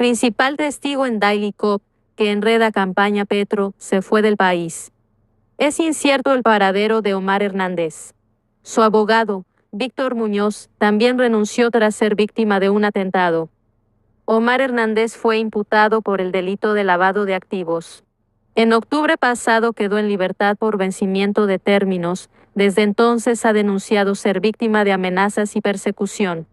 principal testigo en Daily Cop, que enreda campaña Petro, se fue del país. Es incierto el paradero de Omar Hernández. Su abogado, Víctor Muñoz, también renunció tras ser víctima de un atentado. Omar Hernández fue imputado por el delito de lavado de activos. En octubre pasado quedó en libertad por vencimiento de términos. Desde entonces ha denunciado ser víctima de amenazas y persecución.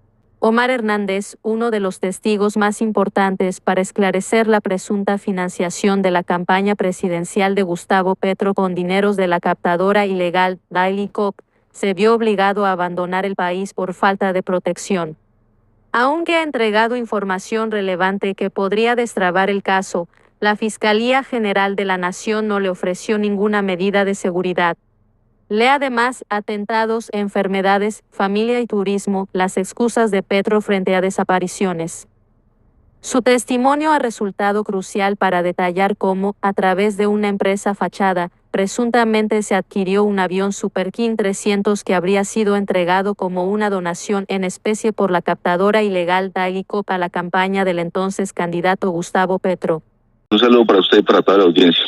Omar Hernández, uno de los testigos más importantes para esclarecer la presunta financiación de la campaña presidencial de Gustavo Petro con dineros de la captadora ilegal Daily Cop, se vio obligado a abandonar el país por falta de protección. Aunque ha entregado información relevante que podría destrabar el caso, la Fiscalía General de la Nación no le ofreció ninguna medida de seguridad. Lee además atentados, enfermedades, familia y turismo, las excusas de Petro frente a desapariciones. Su testimonio ha resultado crucial para detallar cómo, a través de una empresa fachada, presuntamente se adquirió un avión Super King 300 que habría sido entregado como una donación en especie por la captadora ilegal Daily Cop a la campaña del entonces candidato Gustavo Petro. Un saludo para usted y para toda la audiencia.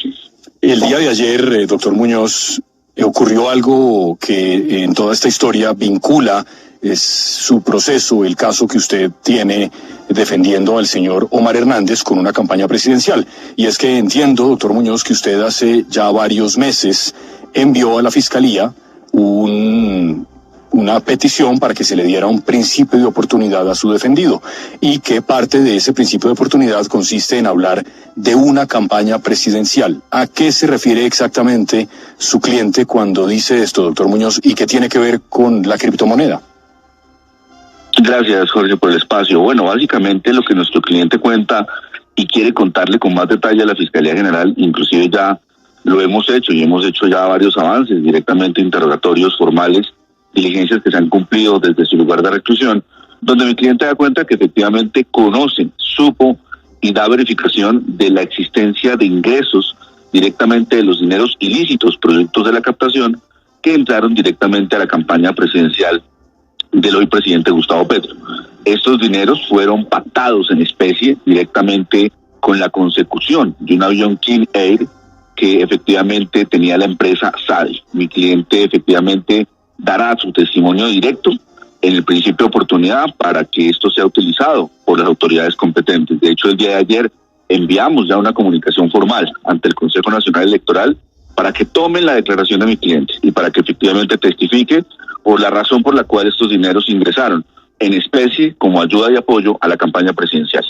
El día de ayer, doctor Muñoz, ocurrió algo que en toda esta historia vincula su proceso, el caso que usted tiene defendiendo al señor Omar Hernández con una campaña presidencial. Y es que entiendo, doctor Muñoz, que usted hace ya varios meses envió a la Fiscalía una petición para que se le diera un principio de oportunidad a su defendido, y que parte de ese principio de oportunidad consiste en hablar de una campaña presidencial. ¿A qué se refiere exactamente su cliente cuando dice esto, doctor Muñoz, y qué tiene que ver con la criptomoneda? Gracias, Jorge, por el espacio. Bueno, básicamente lo que nuestro cliente cuenta y quiere contarle con más detalle a la Fiscalía General, inclusive ya lo hemos hecho y hemos hecho ya varios avances, directamente interrogatorios formales, diligencias que se han cumplido desde su lugar de reclusión, donde mi cliente da cuenta que efectivamente conoce, supo y da verificación de la existencia de ingresos directamente de los dineros ilícitos, productos de la captación, que entraron directamente a la campaña presidencial del hoy presidente Gustavo Petro. Estos dineros fueron pactados en especie directamente con la consecución de un avión King Air que efectivamente tenía la empresa SADI. Mi cliente efectivamente dará su testimonio directo en el principio de oportunidad para que esto sea utilizado por las autoridades competentes. De hecho, el día de ayer enviamos ya una comunicación formal ante el Consejo Nacional Electoral para que tomen la declaración de mi cliente y para que efectivamente testifique por la razón por la cual estos dineros ingresaron en especie como ayuda y apoyo a la campaña presidencial.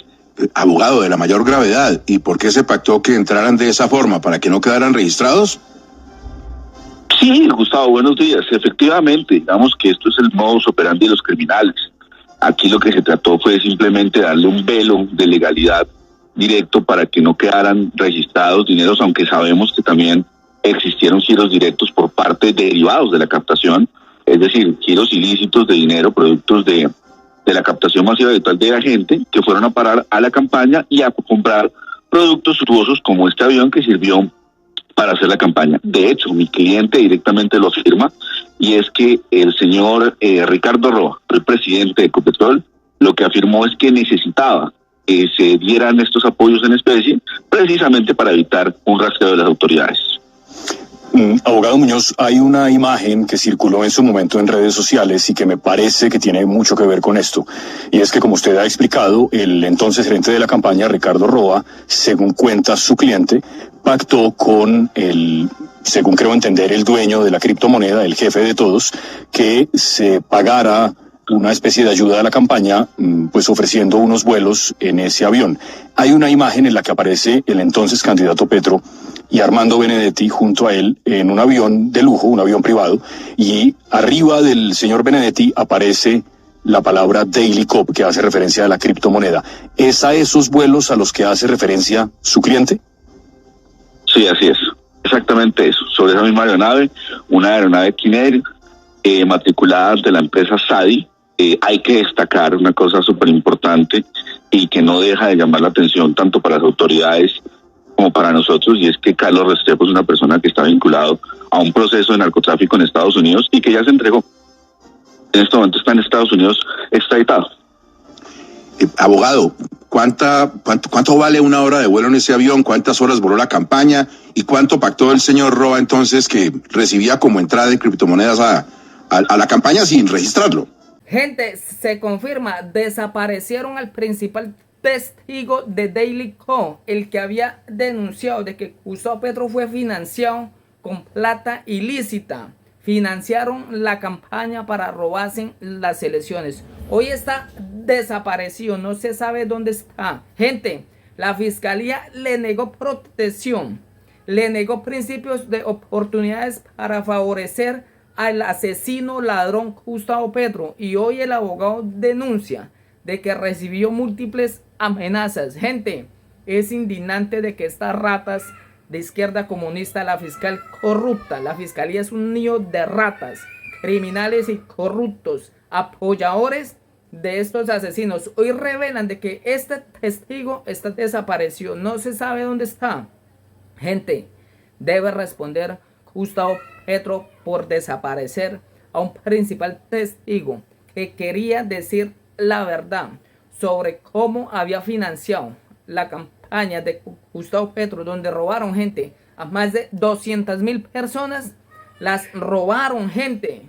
Abogado, de la mayor gravedad, ¿y por qué se pactó que entraran de esa forma? ¿Para que no quedaran registrados? Sí, Gustavo, buenos días. Efectivamente, digamos que esto es el modus operandi de los criminales. Aquí lo que se trató fue simplemente darle un velo de legalidad directo para que no quedaran registrados dineros, aunque sabemos que también existieron giros directos por parte derivados de la captación, es decir, giros ilícitos de dinero, productos de la captación masiva habitual de la gente que fueron a parar a la campaña y a comprar productos suntuosos como este avión que sirvió para hacer la campaña. De hecho, mi cliente directamente lo afirma, y es que el señor Ricardo Roa, el presidente de Ecopetrol, lo que afirmó es que necesitaba que se dieran estos apoyos en especie precisamente para evitar un rastreo de las autoridades. Abogado Muñoz, hay una imagen que circuló en su momento en redes sociales y que me parece que tiene mucho que ver con esto. Y es que, como usted ha explicado, el entonces gerente de la campaña, Ricardo Roa, según cuenta su cliente, pactó con según creo entender, el dueño de la criptomoneda, el jefe de todos, que se pagara una especie de ayuda a la campaña, pues ofreciendo unos vuelos en ese avión. Hay una imagen en la que aparece el entonces candidato Petro y Armando Benedetti junto a él en un avión de lujo, un avión privado, y arriba del señor Benedetti aparece la palabra Daily Cop, que hace referencia a la criptomoneda. ¿Es a esos vuelos a los que hace referencia su cliente? Sí, así es. Exactamente eso. Sobre esa misma aeronave, una aeronave King Air, matriculada de la empresa SADI. Hay que destacar una cosa súper importante y que no deja de llamar la atención tanto para las autoridades como para nosotros, y es que Carlos Restrepo es una persona que está vinculado a un proceso de narcotráfico en Estados Unidos y que ya se entregó. En este momento está en Estados Unidos extraditado. Abogado, ¿Cuánto vale una hora de vuelo en ese avión? ¿Cuántas horas voló la campaña? ¿Y cuánto pactó el señor Roa entonces, que recibía como entrada de criptomonedas a la campaña sin registrarlo? Gente, se confirma, desaparecieron al principal testigo de Daily Co, el que había denunciado de que Gustavo Petro fue financiado con plata ilícita. Financiaron la campaña para robarse las elecciones. Hoy está desaparecido, no se sabe dónde está. Gente, la fiscalía le negó protección, le negó principios de oportunidades para favorecer al asesino ladrón Gustavo Petro, y hoy el abogado denuncia de que recibió múltiples amenazas. Gente, es indignante de que estas ratas de izquierda comunista, la fiscal corrupta, la fiscalía es un nido de ratas, criminales y corruptos, apoyadores de estos asesinos. Hoy revelan de que este testigo está desaparecido, no se sabe dónde está. Gente, debe responder Gustavo Petro por desaparecer a un principal testigo que quería decir la verdad sobre cómo había financiado la campaña de Gustavo Petro, donde robaron, gente, a más de 200,000 personas. Las robaron, gente,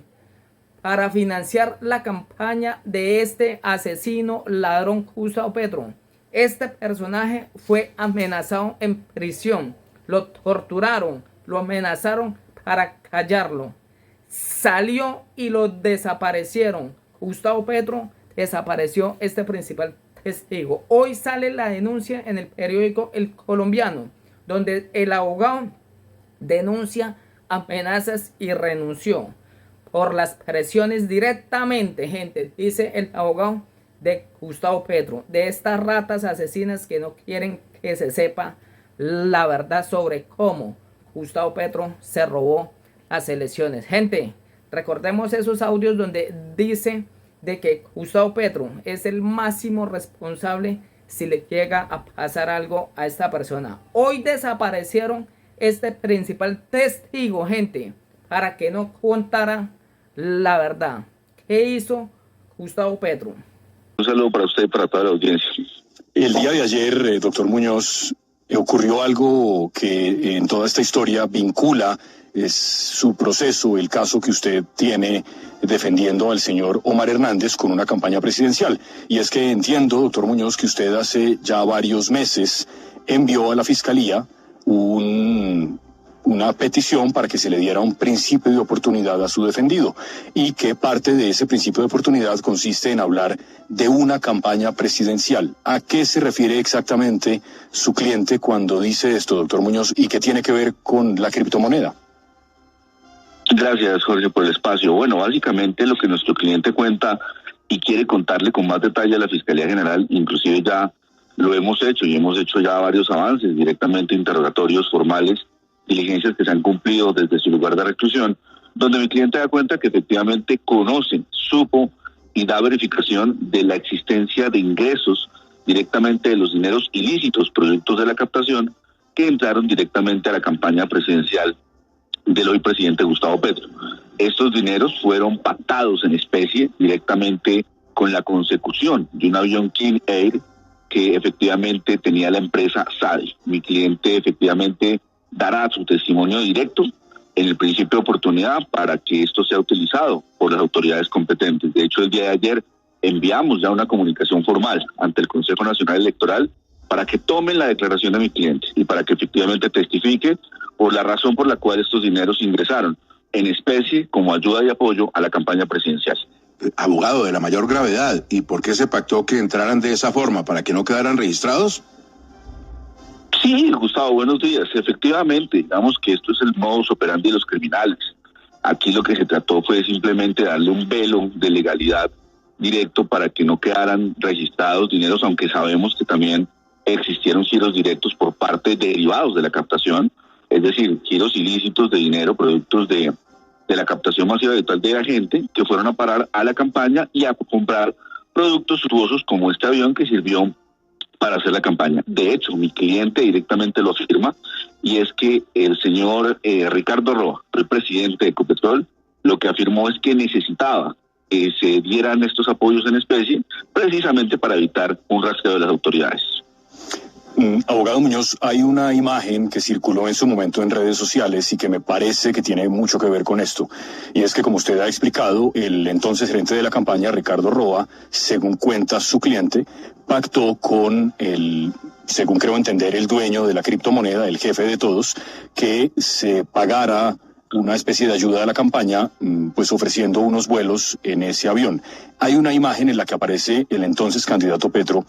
para financiar la campaña de este asesino ladrón Gustavo Petro. Este personaje fue amenazado en prisión, lo torturaron, lo amenazaron para callarlo. Salió y lo desaparecieron. Gustavo Petro desapareció este principal testigo. Hoy sale la denuncia en el periódico El Colombiano, donde el abogado denuncia amenazas y renunció por las presiones directamente, gente, dice el abogado de Gustavo Petro, de estas ratas asesinas que no quieren que se sepa la verdad sobre cómo Gustavo Petro se robó las elecciones. Gente, recordemos esos audios donde dice de que Gustavo Petro es el máximo responsable si le llega a pasar algo a esta persona. Hoy desaparecieron este principal testigo, gente, para que no contara la verdad. ¿Qué hizo Gustavo Petro? Un saludo para usted y para toda la audiencia. El día de ayer, doctor Muñoz, ocurrió algo que en toda esta historia vincula su proceso, el caso que usted tiene defendiendo al señor Omar Hernández con una campaña presidencial. Y es que entiendo, doctor Muñoz, que usted hace ya varios meses envió a la Fiscalía una petición para que se le diera un principio de oportunidad a su defendido, y que parte de ese principio de oportunidad consiste en hablar de una campaña presidencial. ¿A qué se refiere exactamente su cliente cuando dice esto, doctor Muñoz, y qué tiene que ver con la criptomoneda? Gracias, Jorge, por el espacio. Bueno, básicamente lo que nuestro cliente cuenta y quiere contarle con más detalle a la Fiscalía General, inclusive ya lo hemos hecho y hemos hecho ya varios avances, directamente interrogatorios formales, diligencias que se han cumplido desde su lugar de reclusión, donde mi cliente da cuenta que efectivamente conoce, supo y da verificación de la existencia de ingresos directamente de los dineros ilícitos, productos de la captación, que entraron directamente a la campaña presidencial del hoy presidente Gustavo Petro. Estos dineros fueron pactados en especie directamente con la consecución de un avión King Air que efectivamente tenía la empresa SADE. Mi cliente efectivamente dará su testimonio directo en el principio de oportunidad para que esto sea utilizado por las autoridades competentes. De hecho, el día de ayer enviamos ya una comunicación formal ante el Consejo Nacional Electoral para que tomen la declaración de mi cliente y para que efectivamente testifique por la razón por la cual estos dineros ingresaron en especie como ayuda y apoyo a la campaña presidencial. Abogado, de la mayor gravedad, ¿y por qué se pactó que entraran de esa forma? ¿Para que no quedaran registrados? Sí, Gustavo, buenos días. Efectivamente, digamos que esto es el modus operandi de los criminales. Aquí lo que se trató fue simplemente darle un velo de legalidad directo para que no quedaran registrados dineros, aunque sabemos que también existieron giros directos por parte de derivados de la captación, es decir, giros ilícitos de dinero, productos de la captación masiva virtual de la gente que fueron a parar a la campaña y a comprar productos suntuosos como este avión que sirvió para hacer la campaña. De hecho, mi cliente directamente lo afirma, y es que el señor Ricardo Roa, el presidente de Ecopetrol, lo que afirmó es que necesitaba se dieran estos apoyos en especie, precisamente para evitar un rastreo de las autoridades. Abogado Muñoz, hay una imagen que circuló en su momento en redes sociales y que me parece que tiene mucho que ver con esto. Y es que, como usted ha explicado, el entonces gerente de la campaña, Ricardo Roa, según cuenta su cliente, pactó con el, según creo entender, el dueño de la criptomoneda, el jefe de todos, que se pagara una especie de ayuda a la campaña, pues ofreciendo unos vuelos en ese avión. Hay una imagen en la que aparece el entonces candidato Petro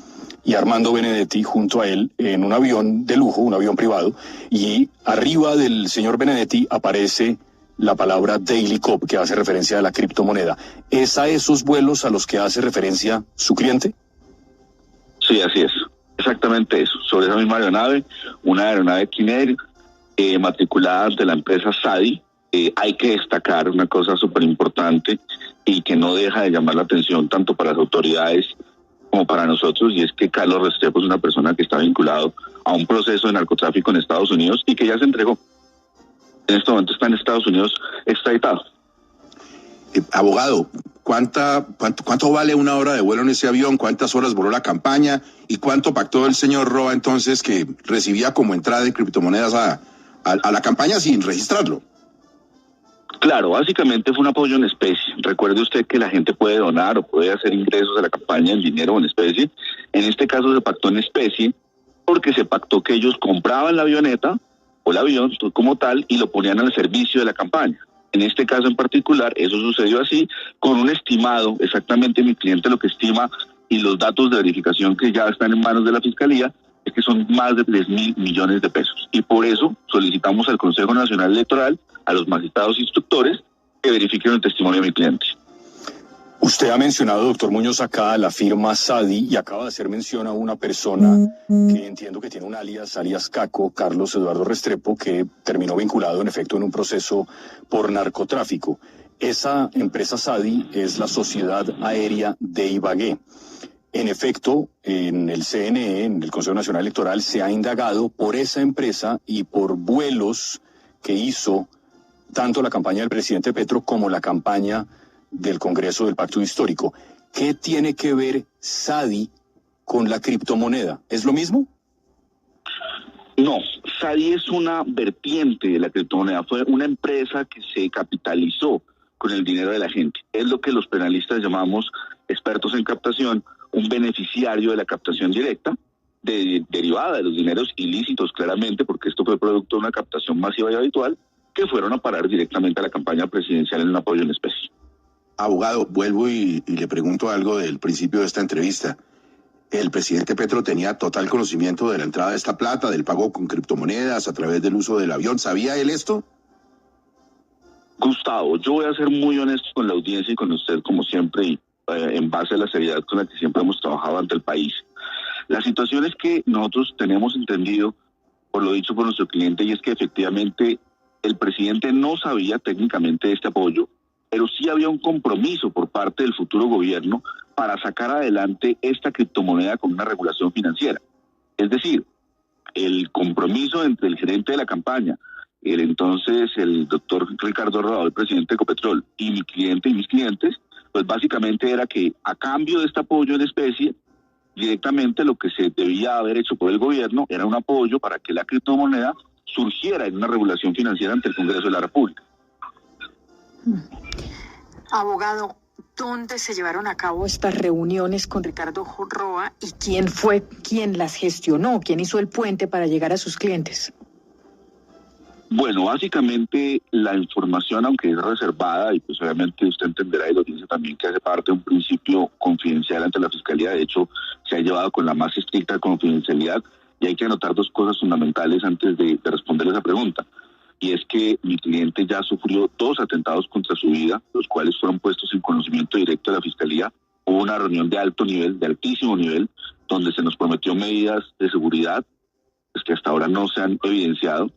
y Armando Benedetti junto a él en un avión de lujo, un avión privado, y arriba del señor Benedetti aparece la palabra Daily Cop, que hace referencia a la criptomoneda. ¿Es a esos vuelos a los que hace referencia su cliente? Sí, así es. Exactamente eso. Sobre esa misma aeronave, una aeronave Kinect, matriculada de la empresa SADI. Hay que destacar una cosa súper importante y que no deja de llamar la atención tanto para las autoridades como para nosotros, y es que Carlos Restrepo es una persona que está vinculado a un proceso de narcotráfico en Estados Unidos y que ya se entregó. En este momento está en Estados Unidos extraditado. Abogado, ¿cuánto vale una hora de vuelo en ese avión? ¿Cuántas horas voló la campaña? ¿Y cuánto pactó el señor Roa entonces, que recibía como entrada de criptomonedas a la campaña sin registrarlo? Claro, básicamente fue un apoyo en especie. Recuerde usted que la gente puede donar o puede hacer ingresos a la campaña en dinero o en especie. En este caso se pactó en especie porque se pactó que ellos compraban la avioneta o el avión como tal y lo ponían al servicio de la campaña. En este caso en particular, eso sucedió así, con un estimado, exactamente mi cliente lo que estima y los datos de verificación que ya están en manos de la Fiscalía, es que son más de 3.000 millones de pesos. Y por eso solicitamos al Consejo Nacional Electoral, a los magistrados instructores, que verifiquen el testimonio de mi cliente. Usted ha mencionado, doctor Muñoz, acá la firma SADI y acaba de hacer mención a una persona que entiendo que tiene un alias Caco, Carlos Eduardo Restrepo, que terminó vinculado en efecto en un proceso por narcotráfico. Esa empresa SADI es la Sociedad Aérea de Ibagué. En efecto, en el CNE, en el Consejo Nacional Electoral, se ha indagado por esa empresa y por vuelos que hizo tanto la campaña del presidente Petro como la campaña del Congreso del Pacto Histórico. ¿Qué tiene que ver SADI con la criptomoneda? ¿Es lo mismo? No, SADI es una vertiente de la criptomoneda. Fue una empresa que se capitalizó con el dinero de la gente. Es lo que los penalistas llamamos, expertos en captación, un beneficiario de la captación directa, derivada de los dineros ilícitos, claramente, porque esto fue producto de una captación masiva y habitual, que fueron a parar directamente a la campaña presidencial en un apoyo en especie. Abogado, vuelvo y le pregunto algo del principio de esta entrevista. ¿El presidente Petro tenía total conocimiento de la entrada de esta plata, del pago con criptomonedas a través del uso del avión? ¿Sabía él esto? Gustavo, yo voy a ser muy honesto con la audiencia y con usted, como siempre, y en base a la seriedad con la que siempre hemos trabajado ante el país. La situación es que nosotros tenemos entendido, por lo dicho por nuestro cliente, y es que efectivamente el presidente no sabía técnicamente de este apoyo, pero sí había un compromiso por parte del futuro gobierno para sacar adelante esta criptomoneda con una regulación financiera. Es decir, el compromiso entre el gerente de la campaña, el doctor Ricardo Roa, el presidente de Ecopetrol, y mi cliente y mis clientes, pues básicamente era que a cambio de este apoyo en especie, directamente lo que se debía haber hecho por el gobierno era un apoyo para que la criptomoneda surgiera en una regulación financiera ante el Congreso de la República. Abogado, ¿dónde se llevaron a cabo estas reuniones con Ricardo Roa y quién fue quien las gestionó, quién hizo el puente para llegar a sus clientes? Bueno, básicamente la información, aunque es reservada, y pues obviamente usted entenderá y lo dice también que hace parte de un principio confidencial ante la Fiscalía, de hecho se ha llevado con la más estricta confidencialidad, y hay que anotar dos cosas fundamentales antes de responder esa pregunta. Y es que mi cliente ya sufrió 2 atentados contra su vida, los cuales fueron puestos en conocimiento directo de la Fiscalía. Hubo una reunión de alto nivel, de altísimo nivel, donde se nos prometió medidas de seguridad, pues que hasta ahora no se han evidenciado.